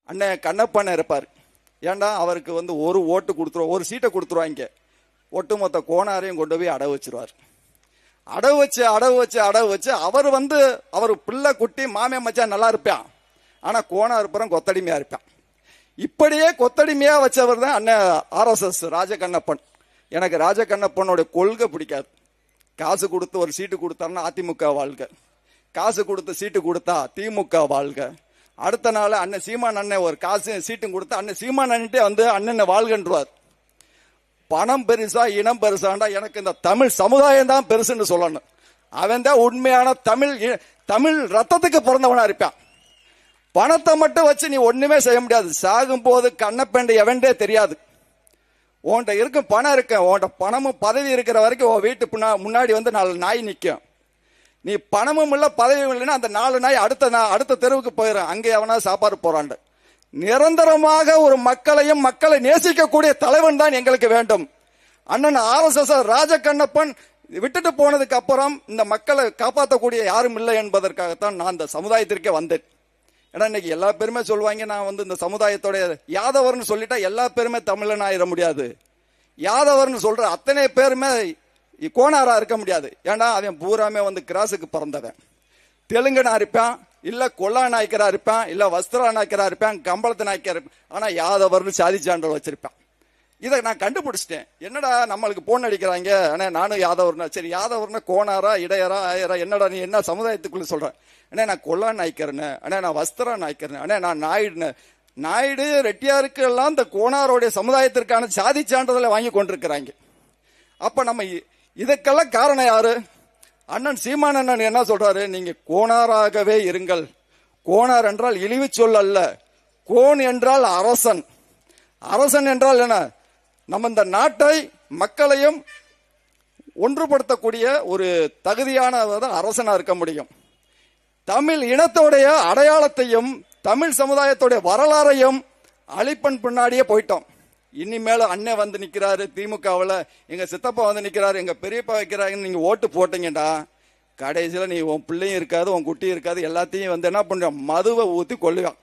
அண்ணன் கண்ணப்பண்ண இருப்பார். ஏண்டா அவருக்கு ஒரு ஓட்டு கொடுத்துருவோம், ஒரு சீட்டை கொடுத்துருவாங்க. ஒட்டுமொத்த கோணாரையும் கொண்டு போய் அடவு வச்சிருவார். அடவு வச்சு அவர் அவர் பிள்ளை குட்டி மாமே மச்சான் நல்லா இருப்பான். ஆனா கோணார் புறம் கொத்தடிமையா இருப்பான். இப்படியே கொத்தடிமையா வச்சவர் தான் அண்ணன் RSS ராஜகண்ணப்பன். எனக்கு ராஜகண்ணப்பனோட கொள்கை பிடிக்காது. காசு கொடுத்து ஒரு சீட்டு கொடுத்தாருன்னா அதிமுக வாழ்க, காசு கொடுத்து சீட்டு கொடுத்தா திமுக வாழ்க. அடுத்த நாள் அண்ணன் சீமான் அண்ணன் ஒரு காசு சீட்டும் கொடுத்தா அண்ணன் சீமான் அண்ணன்ட்டே அண்ணன் வாழ்கன்றார். பணம் பெருசா இனம் பெருசாண்டா, எனக்கு இந்த தமிழ் சமுதாயம் தான் பெருசுன்னு சொல்லணும். அவன் தான் உண்மையான தமிழ் ரத்தத்துக்கு பிறந்தவனா இருப்பான். பணத்தை மட்டும் வச்சு நீ ஒண்ணுமே செய்ய முடியாது. சாகும் போது கண்ணப்பேண்டு எவன்டே தெரியாது. உன்கிட்ட இருக்கும் பணம் இருக்கு, உன்கிட்ட பணமும் பதவி இருக்கிற வரைக்கும் உன் வீட்டு முன்னாடி 4 நாய் நிற்கும். நீ பணமும் இல்லை பதவியும் இல்லைன்னா அந்த 4 நாய் அடுத்த தெருவுக்கு போயிடும். அங்கே எவனா சாப்பாடு போறாண்டு. நிரந்தரமாக ஒரு மக்களை நேசிக்கக்கூடிய தலைவன் தான் எங்களுக்கு வேண்டும். அண்ணன் RSS ராஜகண்ணப்பன் விட்டுட்டு போனதுக்கு அப்புறம் இந்த மக்களை காப்பாற்றக்கூடிய யாரும் இல்லை என்பதற்காகத்தான் நான் இந்த சமுதாயத்திற்கே வந்தேன். ஏன்னா இன்னைக்கு எல்லா பேருமே சொல்லுவாங்க, நான் இந்த சமுதாயத்தோட யாதவர்னு சொல்லிட்டா எல்லா பேருமே தமிழன் ஆயிட முடியாது. யாதவர்னு சொல்ற அத்தனை பேருமே கோணாரா இருக்க முடியாது. ஏன்னா அவன் பூராமே கிராஸுக்கு பிறந்தவன். தெலுங்கனா இருப்பான், இல்ல கொல்லா நாய்க்கரா இருப்பான், இல்ல வஸ்திரா நாய்க்கரா இருப்பான், கம்பளத்து நாய்க்கரா இருப்பான். ஆனா யாதவர்னு சாதி சான்றல் வச்சிருப்பான். இதை நான் கண்டுபிடிச்சிட்டேன். என்னடா நம்மளுக்கு போன் அடிக்கிறாங்க, ஆனா நானும் யாதவர்னா சரி யாதவர்னா கோணாரா இடையரா ஆயரா, என்னடா நீ என்ன சமுதாயத்துக்குள்ள சொல்ற? அண்ணே நான் கொல்லா நாய்க்கிறேன்னு, அண்ணே நான் வஸ்திரா நாய்க்கிறேன், அண்ணே நான் நாயுடு ரெட்டியாருக்கு எல்லாம் இந்த கோணாரோடைய சமுதாயத்திற்கான சாதி சான்றிதழை வாங்கி கொண்டிருக்கிறாங்க. அப்ப நம்ம இதுக்கெல்லாம் காரணம் யாரு? அண்ணன் சீமான் அண்ணன் என்ன சொல்றாரு? நீங்க கோணாராகவே இருங்கள். கோணார் என்றால் இழிவு சொல் அல்ல. கோன் என்றால் அரசன். அரசன் என்றால் என்ன? நம்ம இந்த நாட்டை மக்களையும் ஒன்றுபடுத்தக்கூடிய ஒரு தகுதியான அரசனா இருக்க முடியும். தமிழ் இனத்தோடைய அடையாளத்தையும் தமிழ் சமுதாயத்தோடைய வரலாறையும் அழிப்பன் பின்னாடியே போயிட்டோம். இனிமேல அண்ணன் நிக்கிறாரு திமுகவில், எங்க சித்தப்பா நிக்கிறாரு, எங்க பெரியப்பா வைக்கிறாங்கன்னு நீங்க ஓட்டு போட்டீங்கடா, கடைசியில் நீ உன் பிள்ளையும் இருக்காது, உன் குட்டியும் இருக்காது, எல்லாத்தையும் என்ன பண்ற மதுவை ஊத்தி கொள்ளுவான்.